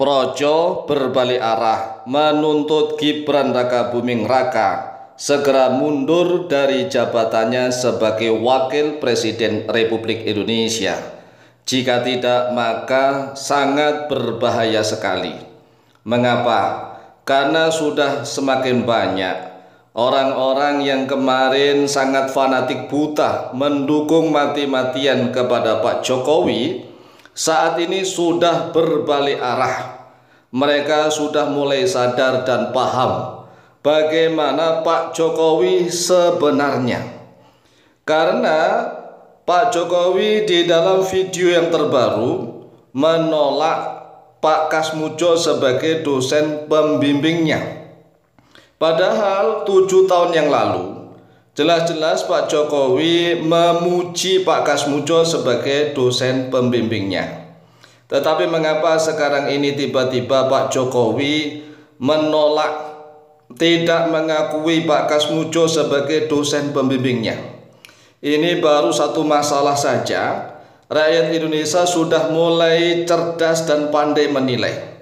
Projo berbalik arah menuntut Gibran Rakabuming Raka segera mundur dari jabatannya sebagai Wakil Presiden Republik Indonesia. Jika tidak, maka sangat berbahaya sekali. Mengapa? Karena sudah semakin banyak orang-orang yang kemarin sangat fanatik buta mendukung mati-matian kepada Pak Jokowi, saat ini sudah berbalik arah. Mereka sudah mulai sadar dan paham bagaimana Pak Jokowi sebenarnya. Karena Pak Jokowi di dalam video yang terbaru menolak Pak Kasmujo sebagai dosen pembimbingnya. Padahal 7 tahun yang lalu jelas-jelas Pak Jokowi memuji Pak Kasmujo sebagai dosen pembimbingnya. Tetapi mengapa sekarang ini tiba-tiba Pak Jokowi menolak, tidak mengakui Pak Kasmujo sebagai dosen pembimbingnya? Ini baru satu masalah saja. Rakyat Indonesia sudah mulai cerdas dan pandai menilai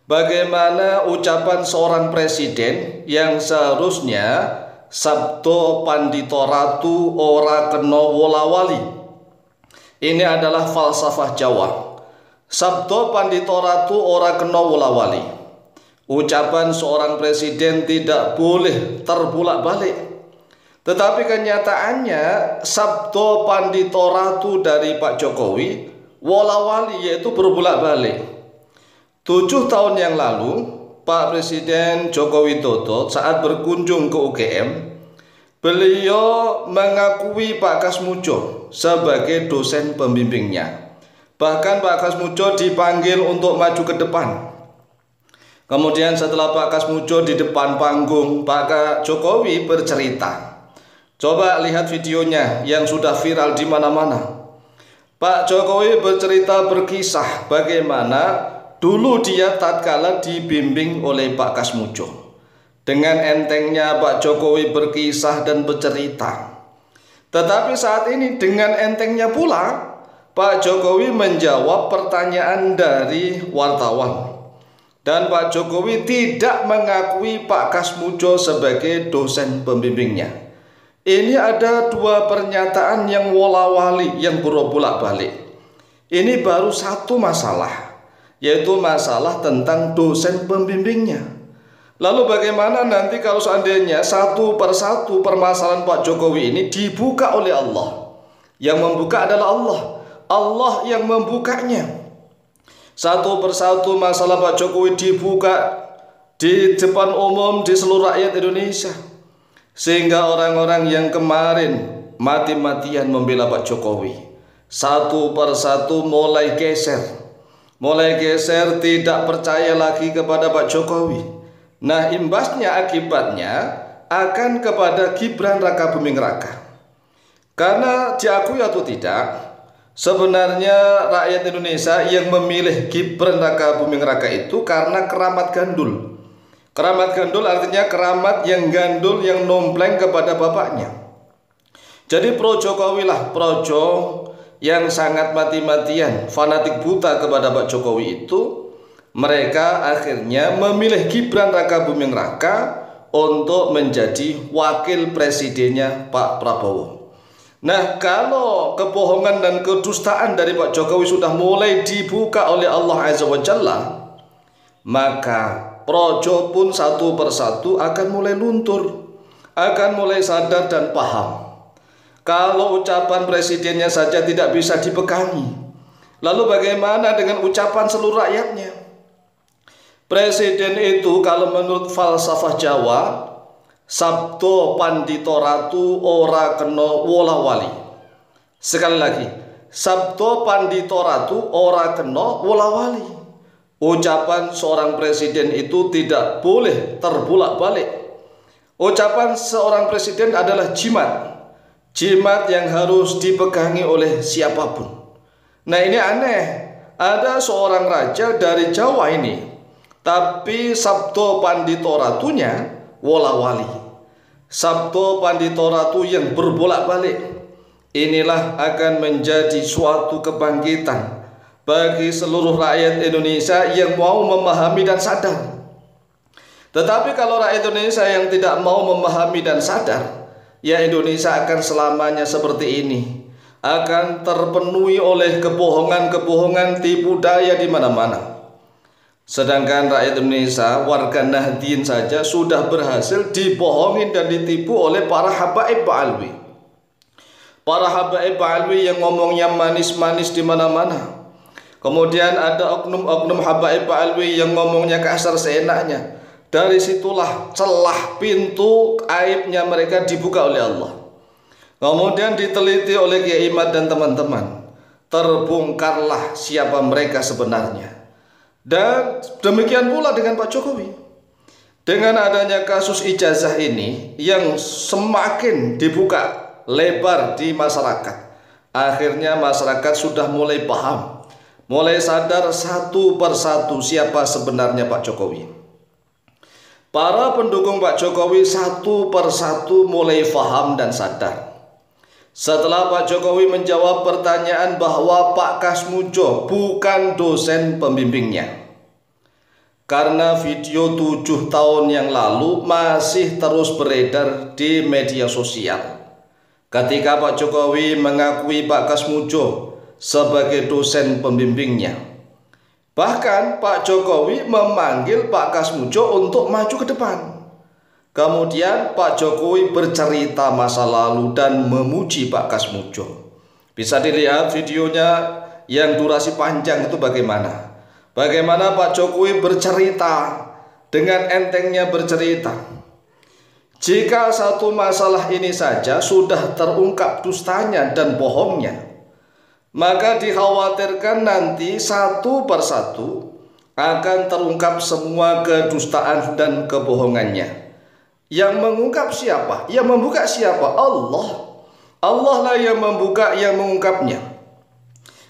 bagaimana ucapan seorang presiden yang seharusnya sabdo pandito ratu ora kena wolawali. Ini adalah falsafah Jawa. Sabdo pandito ratu ora kena wolawali. Ucapan seorang presiden tidak boleh terbulak-balik. Tetapi kenyataannya sabdo pandito ratu dari Pak Jokowi wolawali, yaitu berbulak-balik. 7 tahun yang lalu Pak Presiden Joko Widodo saat berkunjung ke UGM, beliau mengakui Pak Kasmujo sebagai dosen pembimbingnya. Bahkan Pak Kasmujo dipanggil untuk maju ke depan. Kemudian setelah Pak Kasmujo di depan panggung, Pak Jokowi bercerita. Coba lihat videonya yang sudah viral di mana-mana. Pak Jokowi bercerita, berkisah bagaimana dulu dia tatkala dibimbing oleh Pak Kasmujo. Dengan entengnya Pak Jokowi berkisah dan bercerita. Tetapi saat ini dengan entengnya pula Pak Jokowi menjawab pertanyaan dari wartawan. Dan Pak Jokowi tidak mengakui Pak Kasmujo sebagai dosen pembimbingnya. Ini ada dua pernyataan yang wolawali, yang bolak-balik. Ini baru satu masalah, yaitu masalah tentang dosen pembimbingnya. Lalu bagaimana nanti kalau seandainya satu persatu permasalahan Pak Jokowi ini dibuka oleh Allah? Yang membuka adalah Allah. Allah yang membukanya. Satu persatu masalah Pak Jokowi dibuka di depan umum di seluruh rakyat Indonesia. Sehingga orang-orang yang kemarin mati-matian membela Pak Jokowi, satu persatu mulai geser. Tidak percaya lagi kepada Pak Jokowi. Nah, imbasnya, akibatnya akan kepada Gibran Rakabuming Raka. Karena diakui atau tidak, sebenarnya rakyat Indonesia yang memilih Gibran Rakabuming Raka itu karena keramat gandul. Keramat gandul artinya keramat yang gandul, yang nompleng kepada bapaknya. Jadi pro Jokowi lah, projo yang sangat mati-matian, fanatik buta kepada Pak Jokowi itu, mereka akhirnya memilih Gibran Rakabuming Raka untuk menjadi wakil presidennya Pak Prabowo. Nah, kalau kebohongan dan kedustaan dari Pak Jokowi sudah mulai dibuka oleh Allah Azza wa Jalla, maka projo pun satu persatu akan mulai luntur, akan mulai sadar dan paham. Kalau ucapan presidennya saja tidak bisa dipegangi, lalu bagaimana dengan ucapan seluruh rakyatnya? Presiden itu kalau menurut falsafah Jawa, sabdo pandito ratu ora kena wolawali. Sekali lagi, sabdo pandito ratu ora kena wolawali. Ucapan seorang presiden itu tidak boleh terbulak-balik. Ucapan seorang presiden adalah jimat. Jimat yang harus dipegangi oleh siapapun. Nah, ini aneh. Ada seorang raja dari Jawa ini, tapi sabdo pandito ratunya wolawali. Sabdo pandito ratu yang berbolak-balik. Inilah akan menjadi suatu kebangkitan bagi seluruh rakyat Indonesia yang mau memahami dan sadar. Tetapi kalau rakyat Indonesia yang tidak mau memahami dan sadar, ya Indonesia akan selamanya seperti ini, akan terpenuhi oleh kebohongan-kebohongan, tipu daya di mana-mana. Sedangkan rakyat Indonesia, warga Nahdien saja sudah berhasil dibohongin dan ditipu oleh para habaib Ba'alwi. Para habaib Ba'alwi yang ngomongnya manis-manis di mana-mana. Kemudian ada oknum-oknum habaib Ba'alwi yang ngomongnya kasar seenaknya. Dari situlah celah pintu aibnya mereka dibuka oleh Allah. Kemudian diteliti oleh Kiai Imad dan teman-teman. Terbongkarlah siapa mereka sebenarnya. Dan demikian pula dengan Pak Jokowi. Dengan adanya kasus ijazah ini yang semakin dibuka lebar di masyarakat, akhirnya masyarakat sudah mulai paham, mulai sadar satu persatu siapa sebenarnya Pak Jokowi. Para pendukung Pak Jokowi satu persatu mulai paham dan sadar. Setelah Pak Jokowi menjawab pertanyaan bahwa Pak Kasmudjo bukan dosen pembimbingnya. Karena video 7 tahun yang lalu masih terus beredar di media sosial. Ketika Pak Jokowi mengakui Pak Kasmudjo sebagai dosen pembimbingnya. Bahkan Pak Jokowi memanggil Pak Kasmudjo untuk maju ke depan. Kemudian Pak Jokowi bercerita masa lalu dan memuji Pak Kasmudjo. Bisa dilihat videonya yang durasi panjang itu bagaimana. Bagaimana Pak Jokowi bercerita, dengan entengnya bercerita. Jika satu masalah ini saja sudah terungkap dustanya dan bohongnya, maka dikhawatirkan nanti satu persatu akan terungkap semua kedustaan dan kebohongannya. Yang mengungkap siapa? Yang membuka siapa? Allah. Allah lah yang membuka, yang mengungkapnya.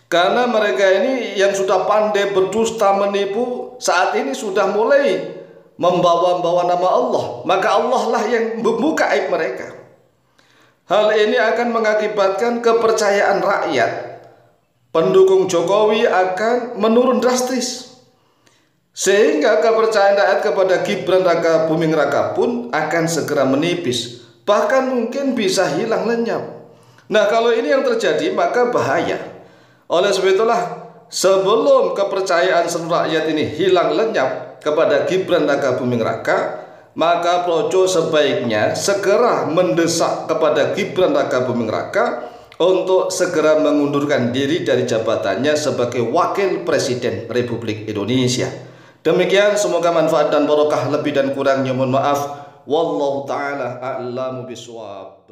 Karena mereka ini yang sudah pandai berdusta menipu, saat ini sudah mulai membawa-bawa nama Allah. Maka Allah lah yang membuka aib mereka. Hal ini akan mengakibatkan kepercayaan rakyat pendukung Jokowi akan menurun drastis, sehingga kepercayaan rakyat kepada Gibran Raka Buming Raka pun akan segera menipis, bahkan mungkin bisa hilang lenyap. Nah, kalau ini yang terjadi maka bahaya. Oleh sebab itulah, sebelum kepercayaan seluruh rakyat ini hilang lenyap kepada Gibran Raka Buming Raka, maka Projo sebaiknya segera mendesak kepada Gibran Raka Buming Raka untuk segera mengundurkan diri dari jabatannya sebagai Wakil Presiden Republik Indonesia. Demikian, semoga manfaat dan barokah, lebih dan kurangnya mohon maaf. Wallahu ta'ala a'lamu bishawab.